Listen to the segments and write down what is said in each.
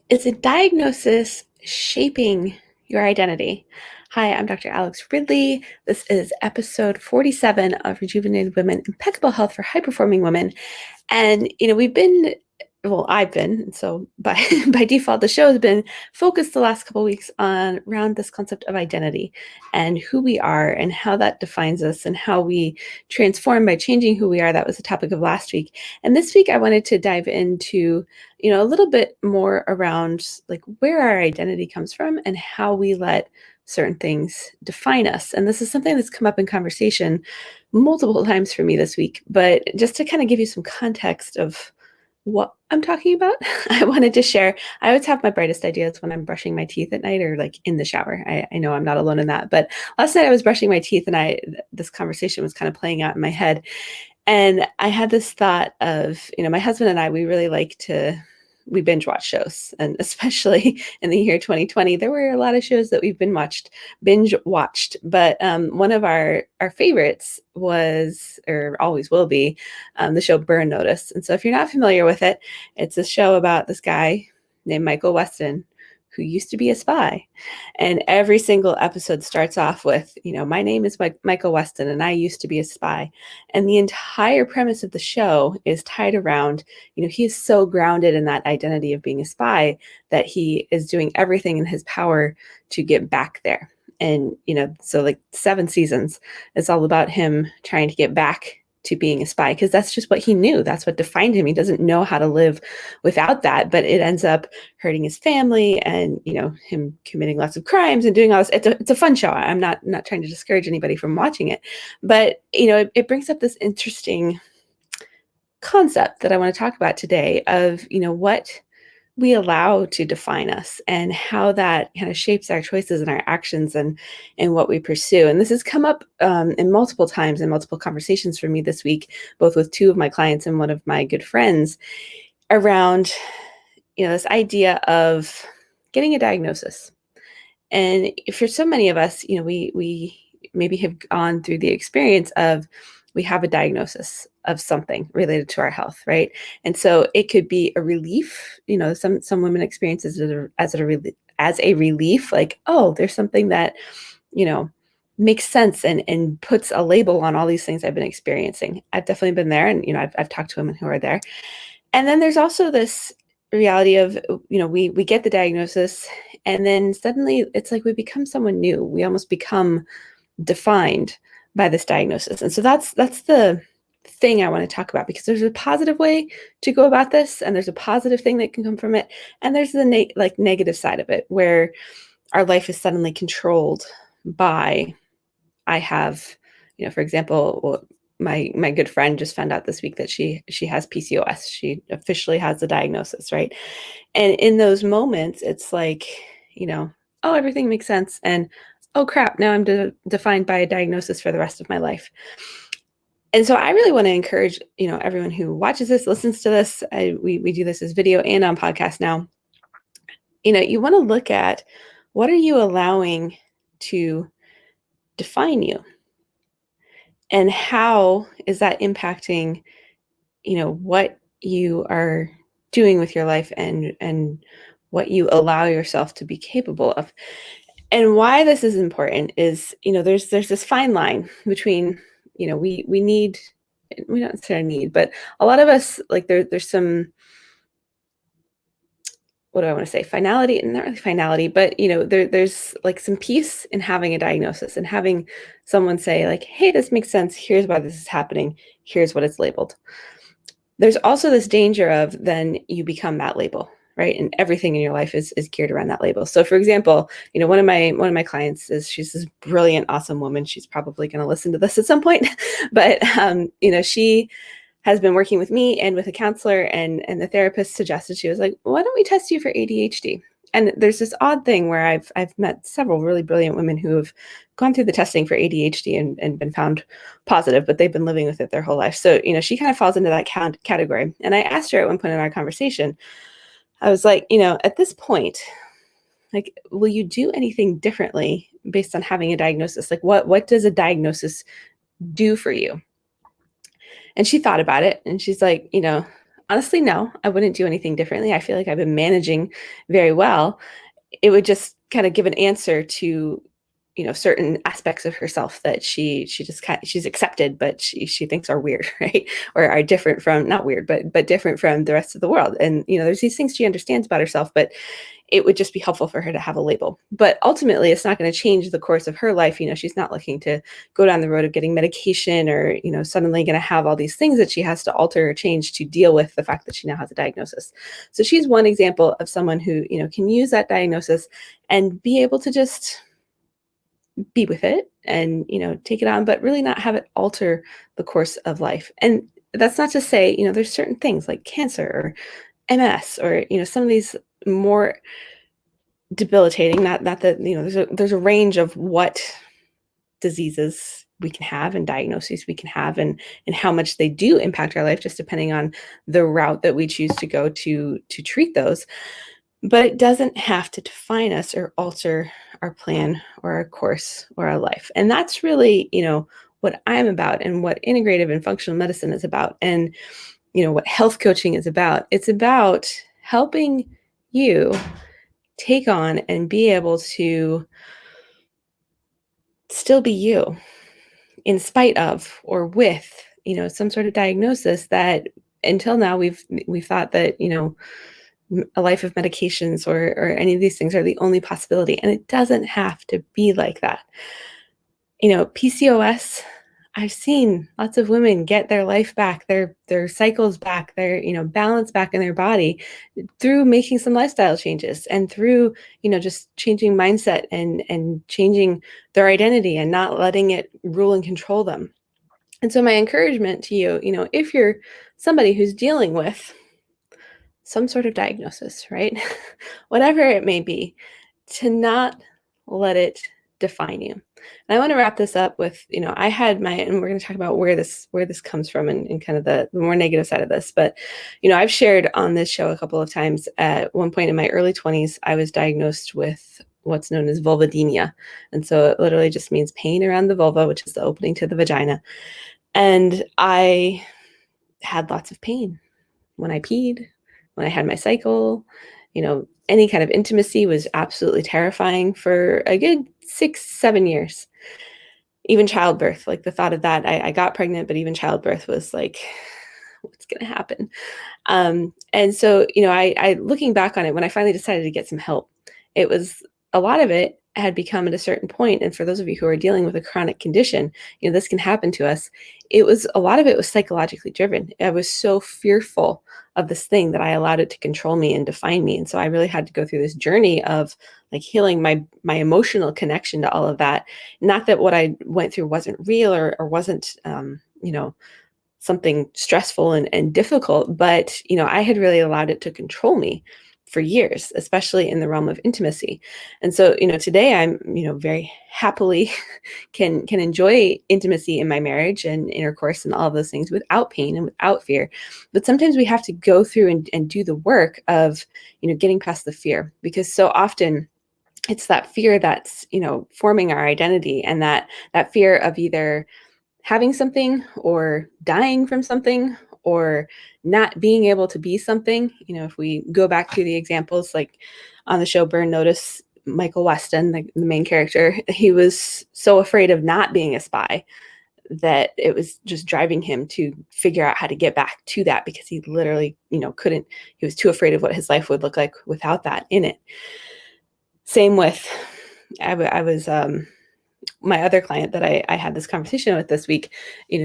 Is a diagnosis shaping your identity? Hi, I'm Dr. Alex Ridley. This is episode 47 of Rejuvenated Women, Impeccable Health for High-Performing Women. And, I've been, so by by default, the show has been focused the last couple of weeks on around this concept of identity and who we are and how that defines us and how we transform by changing who we are. That was the topic of last week. And this week I wanted to dive into, a little bit more around like where our identity comes from and how we let certain things define us. And this is something that's come up in conversation multiple times for me this week. But just to kind of give you some context of what I'm talking about, I wanted to share. I always have my brightest ideas when I'm brushing my teeth at night or like in the shower. I know I'm not alone in that. But last night I was brushing my teeth and this conversation was kind of playing out in my head. And I had this thought of, my husband and I, we binge watch shows. And especially in the year 2020, there were a lot of shows that we've binge watched. But one of our favorites was, or always will be, the show Burn Notice. And so if you're not familiar with it, it's a show about this guy named Michael Weston who used to be a spy. And every single episode starts off with, my name is Michael Weston and I used to be a spy. And the entire premise of the show is tied around, he is so grounded in that identity of being a spy that he is doing everything in his power to get back there. And, so like 7 seasons, it's all about him trying to get back to being a spy because that's just what he knew. That's what defined him. He doesn't know how to live without that, but it ends up hurting his family and, him committing lots of crimes and doing all this. It's a fun show. I'm not trying to discourage anybody from watching it, but, it brings up this interesting concept that I want to talk about today of, what we allow to define us and how that kind of shapes our choices and our actions and what we pursue. And this has come up in multiple times in multiple conversations for me this week, both with 2 of my clients and one of my good friends around, this idea of getting a diagnosis. And for so many of us, we maybe have gone through the experience of we have a diagnosis of something related to our health, right? And so it could be a relief. Some women experience it as a relief, like, oh, there's something that, makes sense and puts a label on all these things I've been experiencing. I've definitely been there, and I've talked to women who are there. And then there's also this reality of, we get the diagnosis, and then suddenly it's like we become someone new. We almost become defined by this diagnosis. And so that's the thing I want to talk about, because there's a positive way to go about this and there's a positive thing that can come from it, and there's the negative side of it where our life is suddenly controlled by, I have, for example, my good friend just found out this week that she has PCOS. She officially has the diagnosis, right? And in those moments, it's like, oh, everything makes sense. And oh crap, now I'm defined by a diagnosis for the rest of my life. And so I really want to encourage, everyone who watches this, listens to this, we do this as video and on podcast now. You want to look at, what are you allowing to define you? And how is that impacting, what you are doing with your life and what you allow yourself to be capable of? And why this is important is, there's this fine line between, we don't necessarily need, but a lot of us, like there's some, what do I want to say? Finality, not really finality, but there's like some peace in having a diagnosis and having someone say like, hey, this makes sense. Here's why this is happening. Here's what it's labeled. There's also this danger of then you become that label, right? And everything in your life is geared around that label. So for example, one of my clients she's this brilliant, awesome woman. She's probably going to listen to this at some point, but she has been working with me and with a counselor, and the therapist suggested, she was like, why don't we test you for ADHD? And there's this odd thing where I've met several really brilliant women who have gone through the testing for ADHD and been found positive, but they've been living with it their whole life. So, she kind of falls into that category. And I asked her at one point in our conversation, I was like, at this point, like, will you do anything differently based on having a diagnosis? Like, what does a diagnosis do for you? And she thought about it and she's like, honestly, no, I wouldn't do anything differently. I feel like I've been managing very well. It would just kind of give an answer to, certain aspects of herself that she just she's accepted, but she thinks are weird, right? Or are different from, not weird, but different from the rest of the world. And, there's these things she understands about herself, but it would just be helpful for her to have a label. But ultimately, it's not going to change the course of her life. She's not looking to go down the road of getting medication or, suddenly going to have all these things that she has to alter or change to deal with the fact that she now has a diagnosis. So she's one example of someone who, can use that diagnosis and be able to just be with it and, take it on, but really not have it alter the course of life. And that's not to say, there's certain things like cancer or MS or, some of these more debilitating, not that, there's a range of what diseases we can have and diagnoses we can have and how much they do impact our life, just depending on the route that we choose to go to treat those. But it doesn't have to define us or alter our plan or our course or our life. And that's really, what I'm about and what integrative and functional medicine is about. And, what health coaching is about. It's about helping you take on and be able to still be you in spite of or with, some sort of diagnosis that until now we've thought that, a life of medications or any of these things are the only possibility. And it doesn't have to be like that. PCOS, I've seen lots of women get their life back, their cycles back, their, balance back in their body through making some lifestyle changes and through, just changing mindset and changing their identity and not letting it rule and control them. And so my encouragement to you, if you're somebody who's dealing with some sort of diagnosis, right? Whatever it may be, to not let it define you. And I want to wrap this up with, I had and we're going to talk about where this comes from and kind of the more negative side of this. But, I've shared on this show a couple of times. At one point in my early 20s, I was diagnosed with what's known as vulvodynia. And so it literally just means pain around the vulva, which is the opening to the vagina. And I had lots of pain when I peed, when I had my cycle. Any kind of intimacy was absolutely terrifying for a good 6-7 years. Even childbirth, like the thought of that, I got pregnant, but even childbirth was like, what's going to happen? And so, I looking back on it, when I finally decided to get some help, it was a lot of it had become at a certain point. And for those of you who are dealing with a chronic condition, this can happen to us. A lot of it was psychologically driven. I was so fearful of this thing that I allowed it to control me and define me. And so I really had to go through this journey of like healing my emotional connection to all of that. Not that what I went through wasn't real or wasn't, something stressful and difficult, but, I had really allowed it to control me for years, especially in the realm of intimacy. And so, today I'm, very happily can enjoy intimacy in my marriage and intercourse and all of those things without pain and without fear. But sometimes we have to go through and do the work of, getting past the fear, because so often it's that fear that's, forming our identity, and that fear of either having something or dying from something or not being able to be something. If we go back to the examples, like on the show Burn Notice, Michael Weston, the main character, he was so afraid of not being a spy that it was just driving him to figure out how to get back to that, because he literally, couldn't, he was too afraid of what his life would look like without that in it. Same with, I was, my other client that I had this conversation with this week,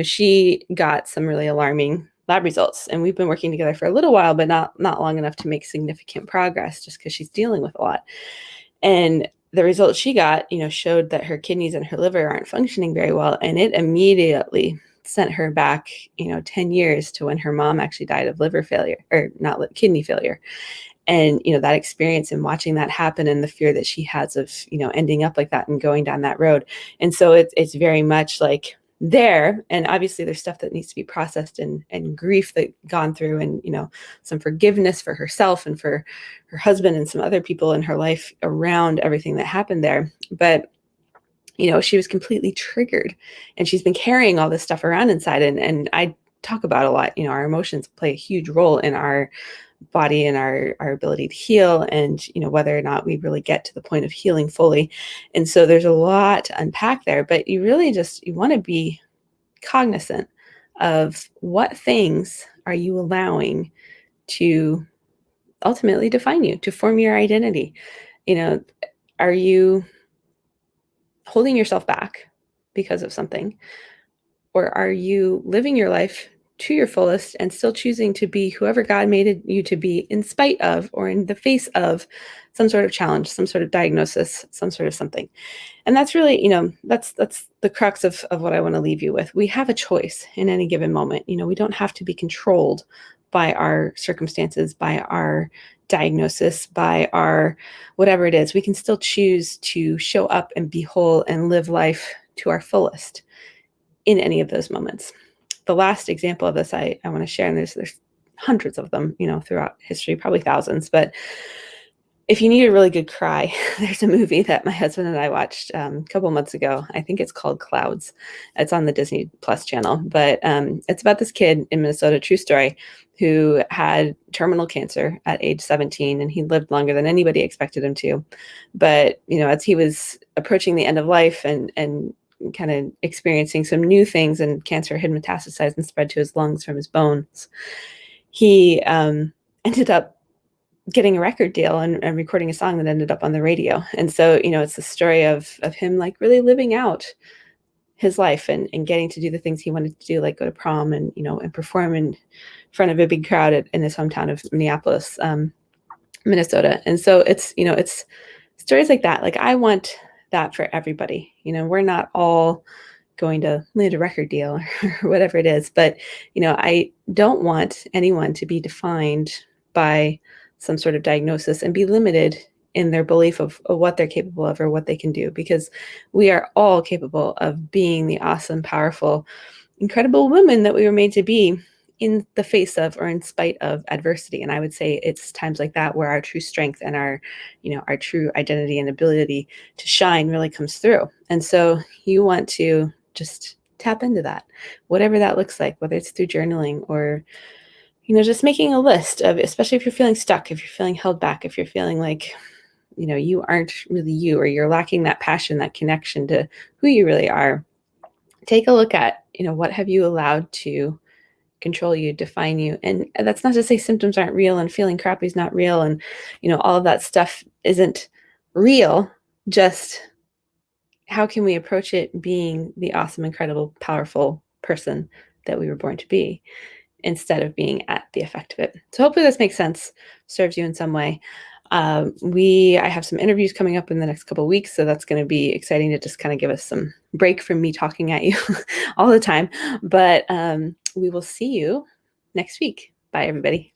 she got some really alarming lab results, and we've been working together for a little while, but not long enough to make significant progress, just because she's dealing with a lot. And the results she got, showed that her kidneys and her liver aren't functioning very well. And it immediately sent her back, 10 years to when her mom actually died of liver failure, or not kidney failure. And, that experience and watching that happen, and the fear that she has of, ending up like that and going down that road. And so it's very much like there. And obviously there's stuff that needs to be processed, and grief that gone through, and, some forgiveness for herself and for her husband and some other people in her life around everything that happened there. But, she was completely triggered, and she's been carrying all this stuff around inside. And I talk about a lot. Our emotions play a huge role in our body and our ability to heal, and whether or not we really get to the point of healing fully. And so there's a lot to unpack there, but you really just you want to be cognizant of what things are you allowing to ultimately define you, to form your identity. Are you holding yourself back because of something, or are you living your life to your fullest and still choosing to be whoever God made you to be, in spite of or in the face of some sort of challenge, some sort of diagnosis, some sort of something? And that's really, that's the crux of what I want to leave you with. We have a choice in any given moment. We don't have to be controlled by our circumstances, by our diagnosis, by our whatever it is. We can still choose to show up and be whole and live life to our fullest in any of those moments. The last example of this I want to share, and there's hundreds of them, throughout history, probably thousands, but if you need a really good cry, there's a movie that my husband and I watched a couple months ago. I think it's called Clouds. It's on the Disney Plus channel, but it's about this kid in Minnesota, true story, who had terminal cancer at age 17, and he lived longer than anybody expected him to. But as he was approaching the end of life and kind of experiencing some new things, and cancer had metastasized and spread to his lungs from his bones, he ended up getting a record deal and recording a song that ended up on the radio. And so, it's the story of him like really living out his life and getting to do the things he wanted to do, like go to prom and, and perform in front of a big crowd in his hometown of Minneapolis, Minnesota. And so it's stories like that. Like, I want that for everybody. We're not all going to land a record deal or whatever it is, but, I don't want anyone to be defined by some sort of diagnosis and be limited in their belief of what they're capable of or what they can do, because we are all capable of being the awesome, powerful, incredible women that we were made to be, in the face of or in spite of adversity. And I would say it's times like that where our true strength and our true identity and ability to shine really comes through. And so you want to just tap into that, whatever that looks like, whether it's through journaling or just making a list of, especially if you're feeling stuck, if you're feeling held back, if you're feeling like, you aren't really you, or you're lacking that passion, that connection to who you really are. Take a look at, what have you allowed to control you, define you? And that's not to say symptoms aren't real and feeling crappy is not real. And, all of that stuff isn't real. Just how can we approach it being the awesome, incredible, powerful person that we were born to be, instead of being at the effect of it. So hopefully this makes sense, serves you in some way. I have some interviews coming up in the next couple of weeks, so that's going to be exciting to just kind of give us some break from me talking at you all the time. But we will see you next week. Bye, everybody.